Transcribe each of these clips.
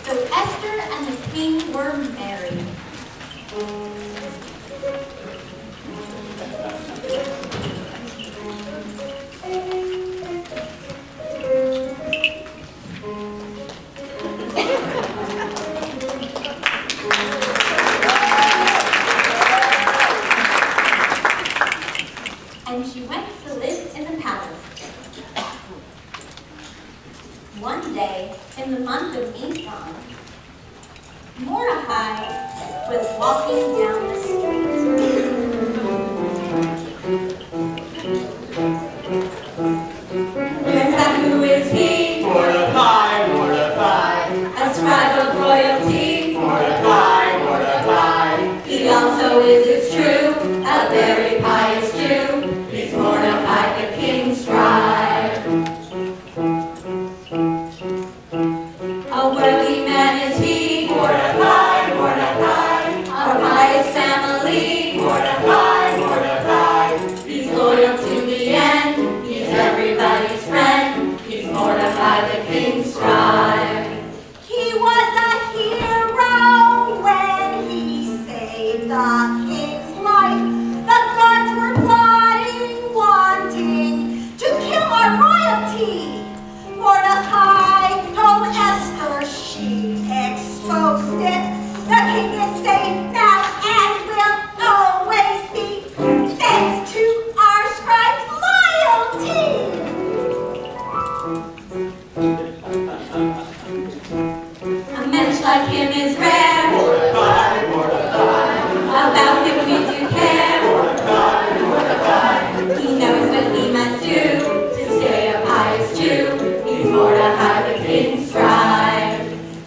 So Esther and the king were married. And she went to live in the palace. One day, in the month of Nisan, Mordecai was walking down the street. Who is he? Mordecai, Mordecai. A scribe of royalty. Mordecai, Mordecai. He also is, it's true, a very pious Jew. He's Mordecai, the king's scribe. A worthy man is he. Mordecai, Mordecai. A pious family. Mordecai, Mordecai. He's loyal to the end. He's everybody's friend. He's Mordecai, the king's scribe. He was a hero when he saved the king's life. The guards were plotting, wanting to kill our royalty. Mordecai told Esther, she exposed it. The king is safe now and will always be, thanks to our scribe's loyalty. A mensch like him is rare. Mordecai, Mordecai. About him we do care. Mordecai, Mordecai. He knows what he must do to stay a pious Jew. He's Mordecai, the king's scribe.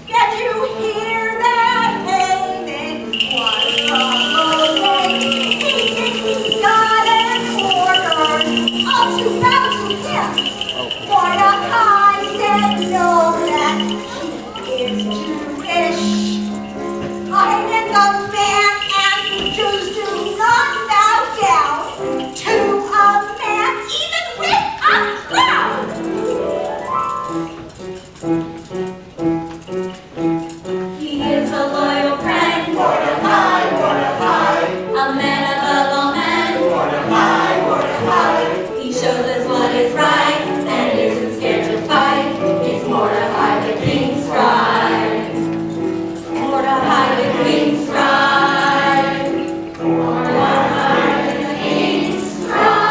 Did you hear that? Haman was promoted. He thinks he's got an order all to bow to him. Mordecai said no, that he is Jewish. Haman's a man, and Jews do not bow down to a man, even with a crown. He is a loyal friend. Mordecai, Mordecai. A man above all men. Mordecai, Mordecai. He shows us what is right and isn't scared to fight. He's Mordecai, the king's scribe. Mordecai, the king's scribe. Mordecai, the king's scribe.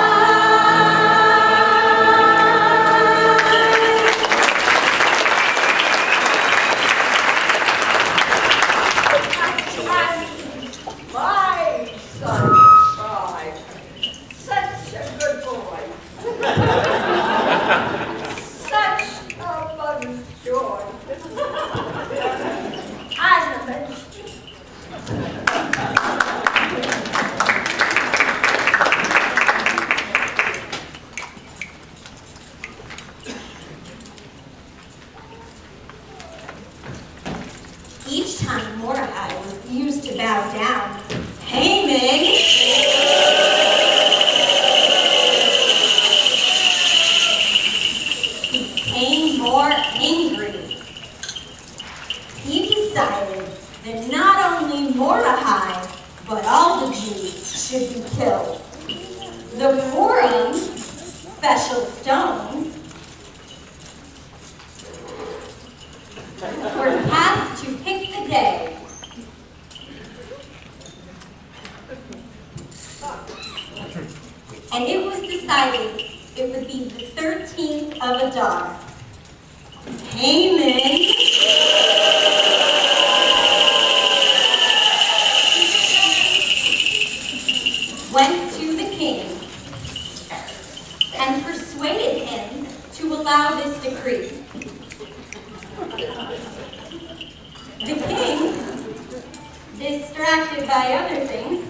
My son cried. Such a good boy. Such a mother's joy. I'm a minister. Each time Mordecai refused to bow down, Haman became more angry. He decided that not only Mordecai, but all the Jews should be killed. The Purim, special stones, were passed to pick the day. And it was decided it would be the 13th of Adat. Haman went to the king and persuaded him to allow this decree. The king, distracted by other things,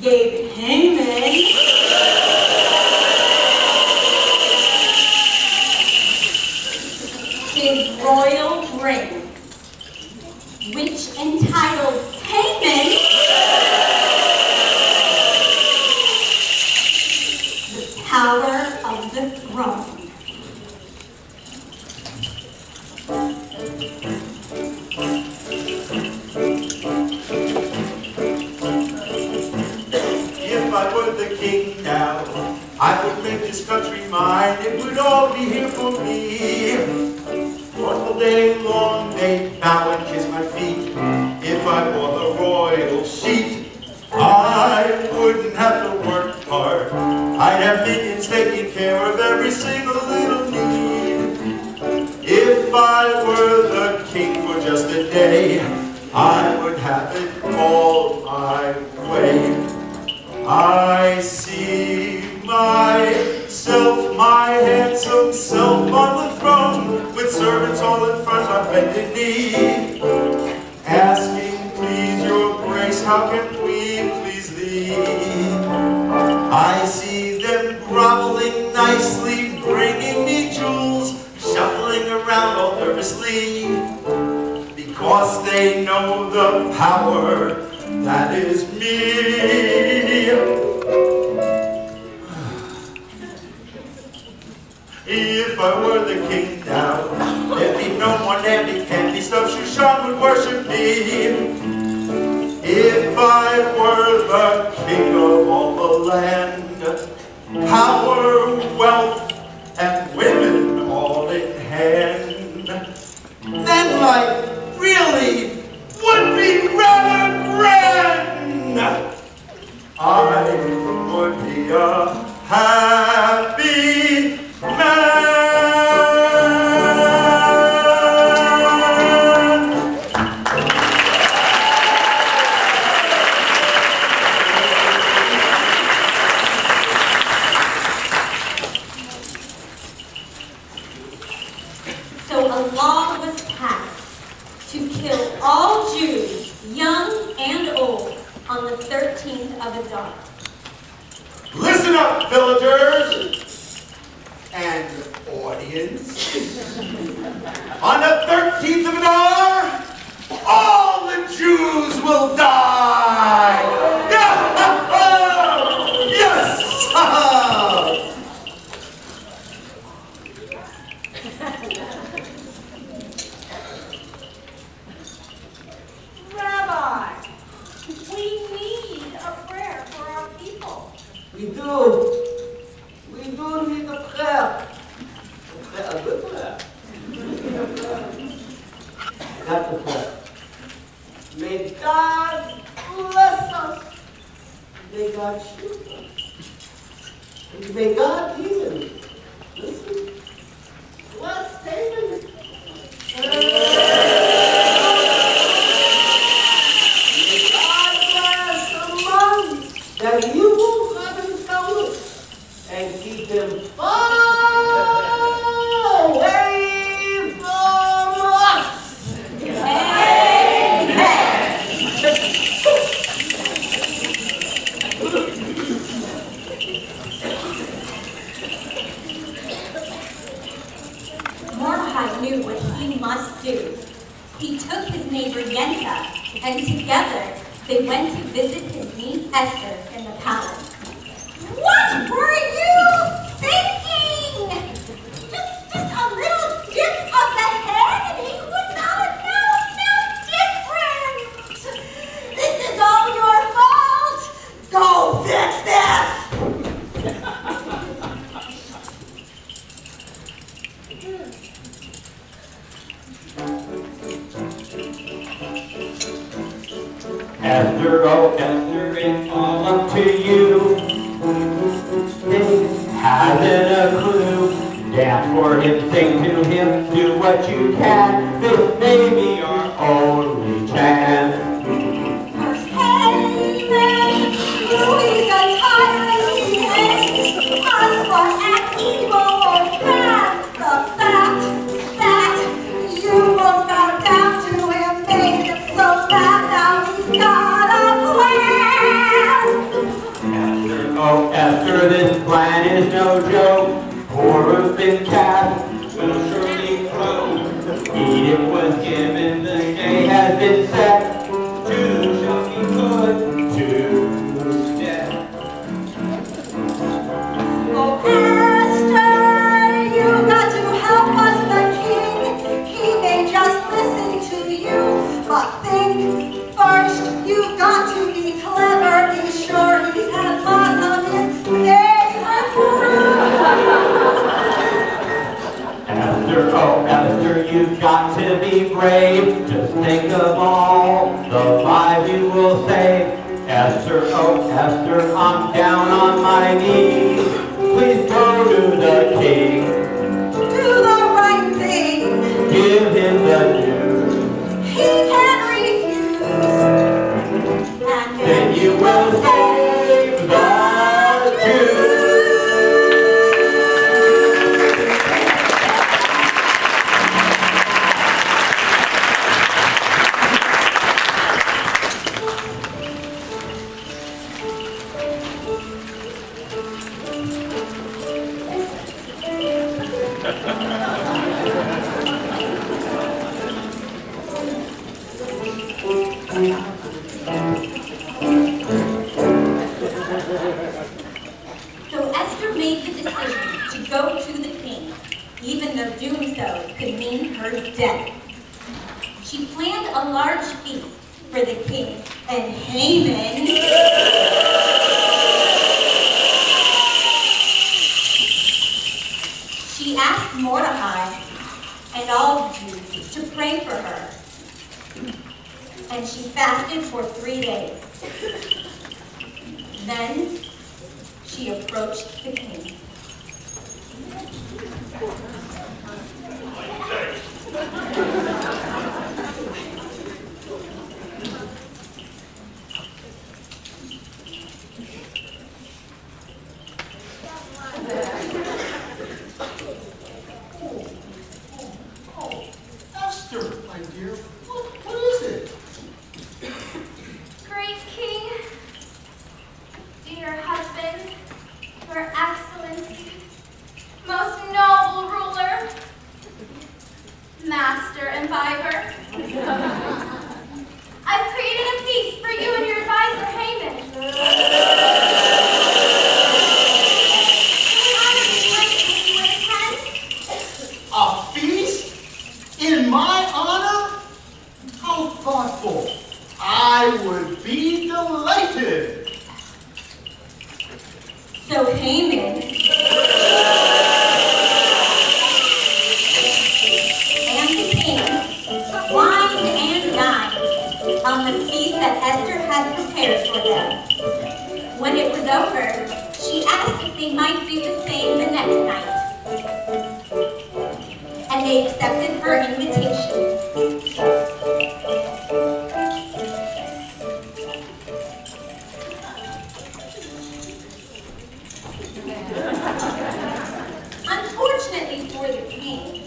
gave Haman his royal ring, which entitled Haman the power of the throne. were the king now, I would make this country mine. It would all be here for me. All day long they'd bow and kiss my feet. If I wore the royal sheet, I wouldn't have to work hard. I'd have minions taking care of every single little need. If I were the king for just a day, I would have it all my way. I see myself, my handsome self on the throne, with servants all in front on bended knee, asking, please your grace, how can we please thee? I see them groveling nicely, bringing me jewels, shuffling around all nervously, because they know the power that is me. If I were the king now, there'd be no more namby-pamby stuff. Shushan would worship me. If I were the king of all the land, power, wealth, and women all in hand, then life really would be rather grand. I would be a happy man. So a law was passed to kill all Jews, young and old, on the 13th of Adat. Listen up, villagers and audience. On the 13th of Adar, all the Jews will die. Yes! Rabbi, we need a prayer for our people. We do. We do need a prayer. A good prayer. That's a prayer. May God bless us. May God shield us. And may God even listen. Bless David. May God bless the month that you will have encountered and keep them far away from us. Mordecai knew what he must do. He took his neighbor Yenta, and together they went to visit his niece Esther in the palace. What were you thinking? Just a little dip of the head and he would not have known no difference. This is all your fault. Go fix this. Esther, oh Esther, it's all up to you. Hasn't a clue. Dance for him, sing to him, do what you can. This may be our only chance. First Haman, who is a tyrant, he hates us for an evil or bad. The fact that you won't bow down to him made him so mad. Now he's got a plan. Esther, oh Esther, this plan is no joke. Horror's been cast, will surely flow. Edict was given, the day has been set. Two shall be put to death. Oh, Esther, you got to help us, the king. He may just listen to you, but think first. You've got to be clever. Be sure he's had lots of mighty brave. Just think of all the lives you will save. Esther, oh Esther, I'm down on my knees. Please go to the king. Do the right thing. Give him the news. He can't refuse. And Then you will save the Jews. So Esther made the decision to go to the king, even though doing so could mean her death. She planned a large feast for the king, and Haman she asked Mordecai and all the Jews to pray for her, and she fasted for 3 days. Then she approached the king. Esther, my dear, what is it? Great King, dear husband, your excellency, most noble ruler, master imbiber, I've created a feast for you and your advisor Haman. Can I invite you to attend? A feast? In my honor? How thoughtful. I would be delighted. So Haman and the king wined and dined on the feast that Esther had prepared for them. When it was over, she asked if they might do the same the next night. And they accepted her invitation. Unfortunately for the king,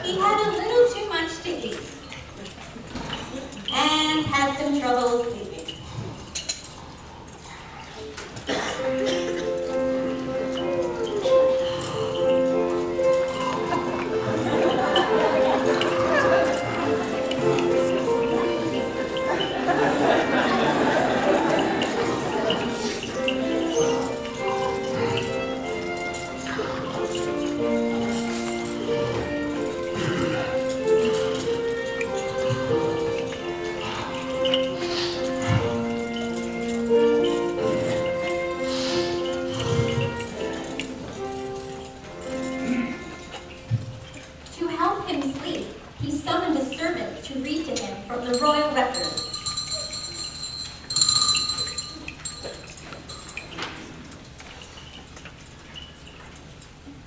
he had a little too much to eat and had some trouble sleeping. To help him sleep, he summoned a servant to read to him from the royal record.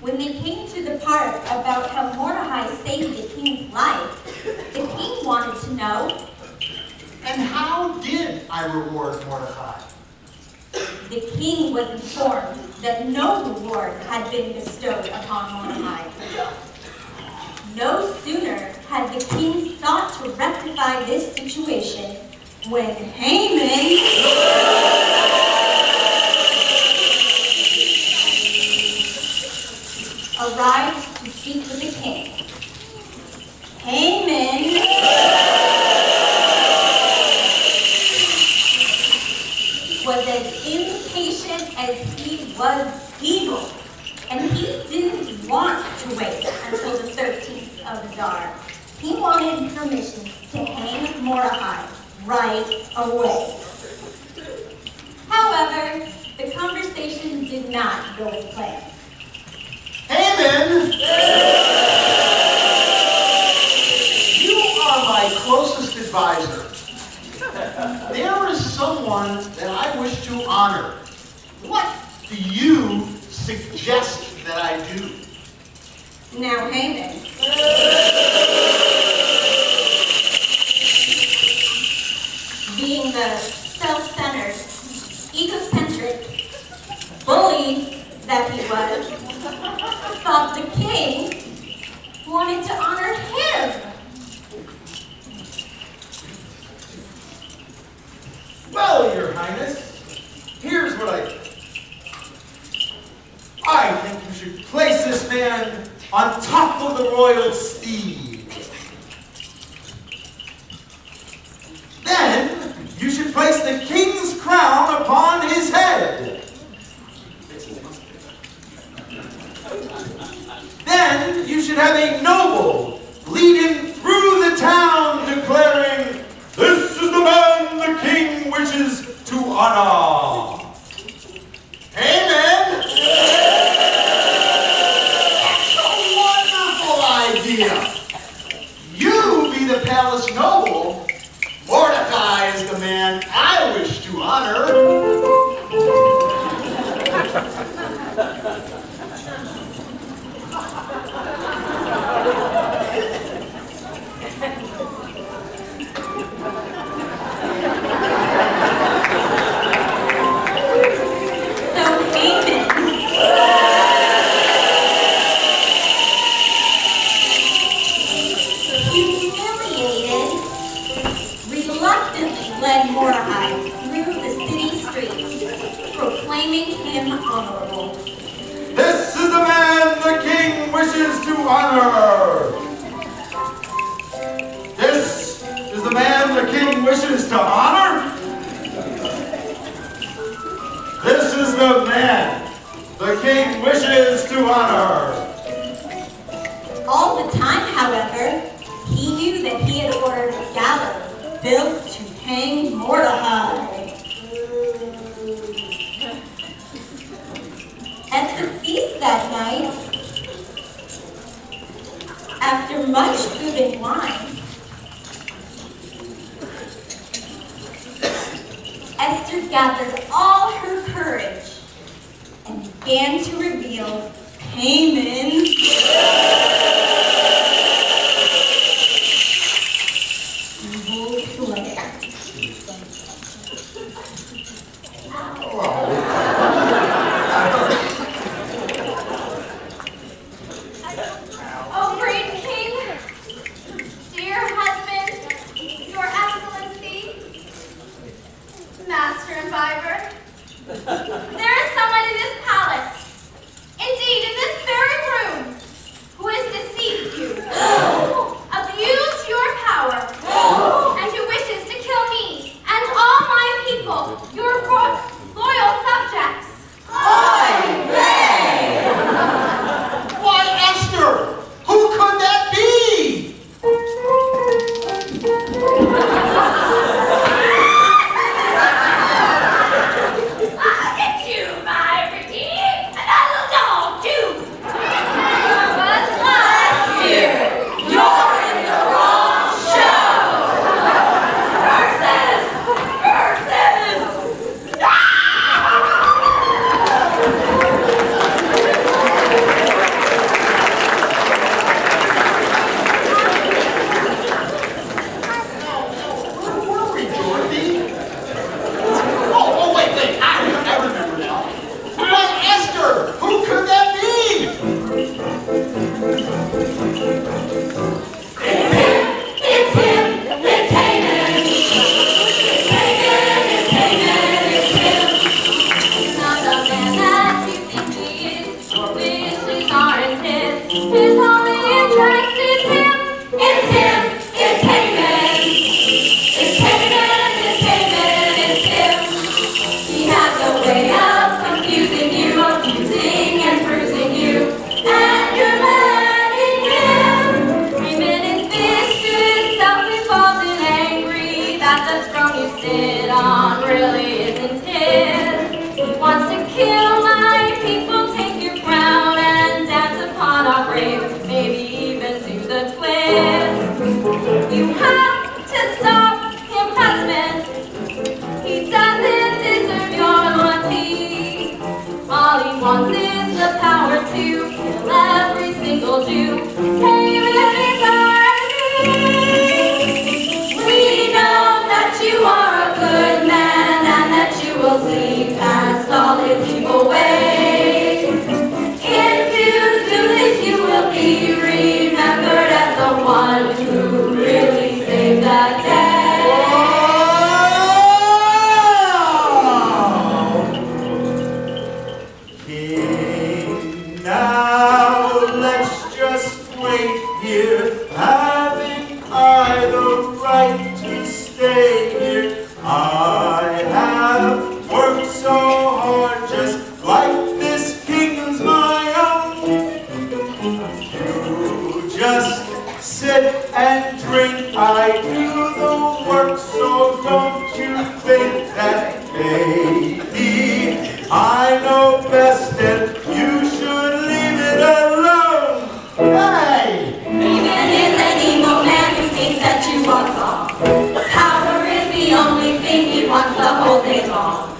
When they came to the part about how Mordecai saved the king's life, the king wanted to know, And how did I reward Mordecai? the king was informed that no reward had been bestowed upon Mordecai. No sooner had the king sought to rectify this situation when Haman arrived to speak with the king. Haman was as impatient as he was evil, and he didn't want to wait until the 13th of Adar. He wanted permission to hang Mordecai right away. However, the conversation did not go as planned. Haman! You are my closest advisor. There is someone that I wish to honor. What do you suggest that I do? Now, Haman, being the self-centered, egocentric bully that he was, thought the king wanted to honor him. Well, Your Highness, here's what I think. I think you should place this man on top of the royal steed. Then you should place the king's crown upon his head. Then you should have a noble lead him through the town declaring, "This is the man the king wishes to honor." Haman! That's a wonderful idea. You be the palace noble. Mordecai is the man I wish to honor. Led Mordecai through the city streets, proclaiming him honorable. This is the man the king wishes to honor. This is the man the king wishes to honor. This is the man the king wishes to honor. All the time, however, he knew that he had ordered a gallows built to hang Mordecai. At the feast that night, after much food and wine, Esther gathered all her courage and began to reveal Haman's evil plan. Oh, great king, dear husband, your excellency, master imbiber, there is someone in this palace, indeed in this very room, who has deceived you, abused your power, and who wishes to kill me and all my people, your loyal subjects. Why, Esther! Who could that be? Get you, my redeemed, and I will dog too. What's last year? You're in the wrong show. Versus. Where were we, Dorothy? Oh, wait. I remember now. Why, Esther! Who could that be? It's him, it's Haman. It's Haman, it's Haman, it's him. Not the man that you think he is, your wishes aren't his. His only interest is him. It's him, it's Haman. It's Haman, it's Haman, it's him. He has a way of confusing you, abusing and bruising you, and you're letting him. Haman is vicious, self-involved and angry, that the throne you sit on really isn't his. He wants to kill my people, take your crown and dance upon Oh, don't you think that maybe I know best and you should leave it alone? Hey! Even is an evil man who thinks that you are wrong. Power is the only thing he wants the whole day long.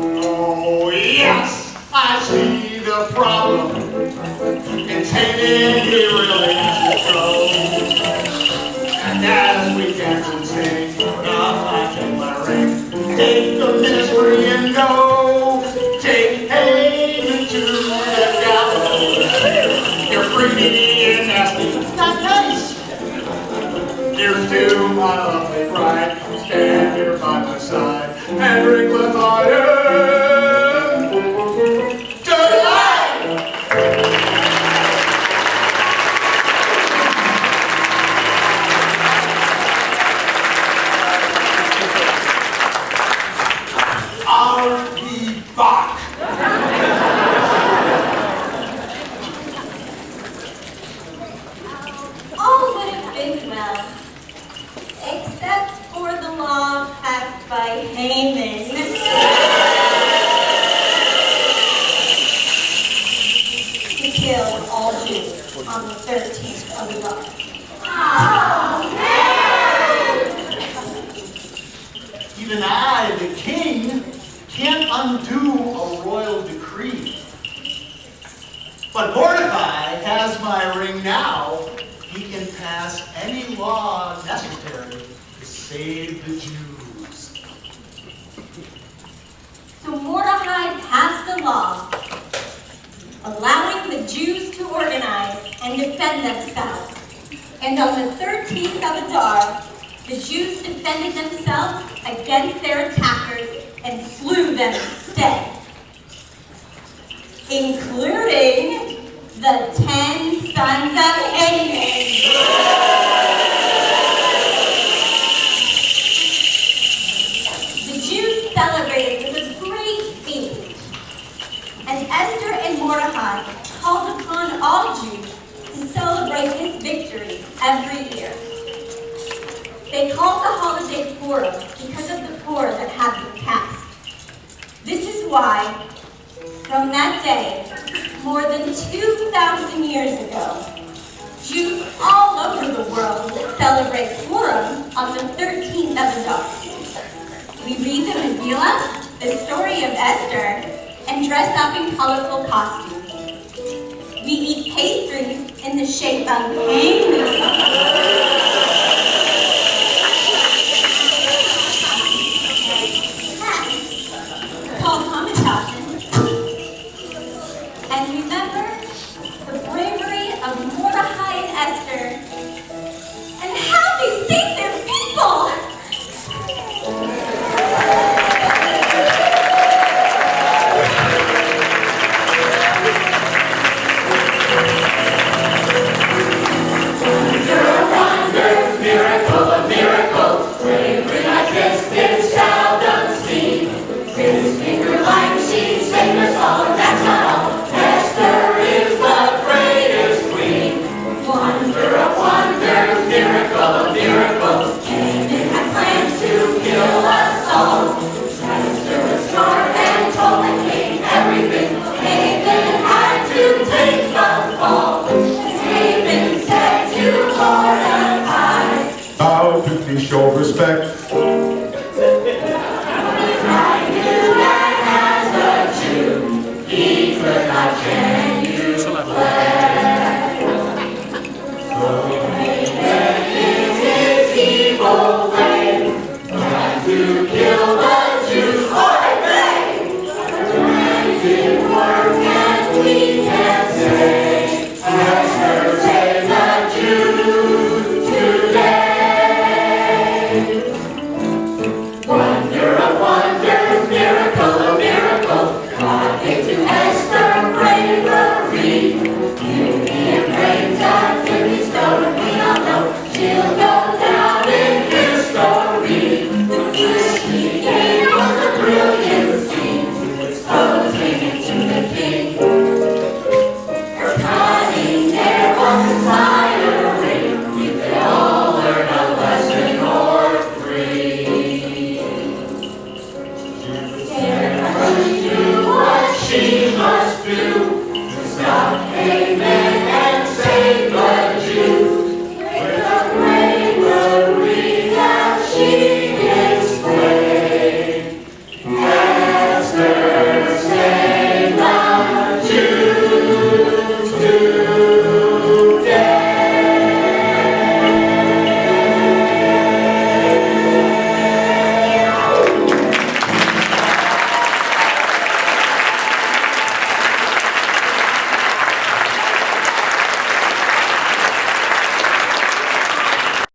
Oh, yes, I see the problem. Intending he really to go. And as we dance and sing, I take my ring. Take the ministry and go. Take Haman to the gallows. You're free and nasty, not nice. Here's to my lovely bride. Stand here by my side and drink with fire. I'll be back. All would have been well, except for the law passed by Haman. To kill all Jews on the 13th of Adat. Even I, the king, can't undo a royal decree. But Mordecai has my ring now. He can pass any law necessary to save the Jews. So Mordecai passed a law allowing the Jews to organize and defend themselves. And on the 13th of Adar, the Jews defended themselves against their attackers and slew them instead, including the 10 sons of Haman. The Jews celebrated with a great feast, and Esther and Mordecai called upon all Jews to celebrate this victory every year. They called the holiday Purim because of the Torah that had been passed. This is why, from that day, more than 2,000 years ago, Jews all over the world celebrate Purim on the 13th of Adat. We read the Megillah, the story of Esther, and dress up in colorful costumes. We eat pastries in the shape of penguins. Called Hamantaschen. And remember the bravery of Mordecai and Esther, and how they saved their people! Miracle of miracles, bravery like this seldom seen. His finger like she's fingers all, that's not all. Esther is the greatest queen. Wonder of wonders, miracle of miracles. Haman had plans to kill us all. Esther was smart and told the king everything. Haman had to take the fall. Haman said to Mordecai, Bow to me, show respect.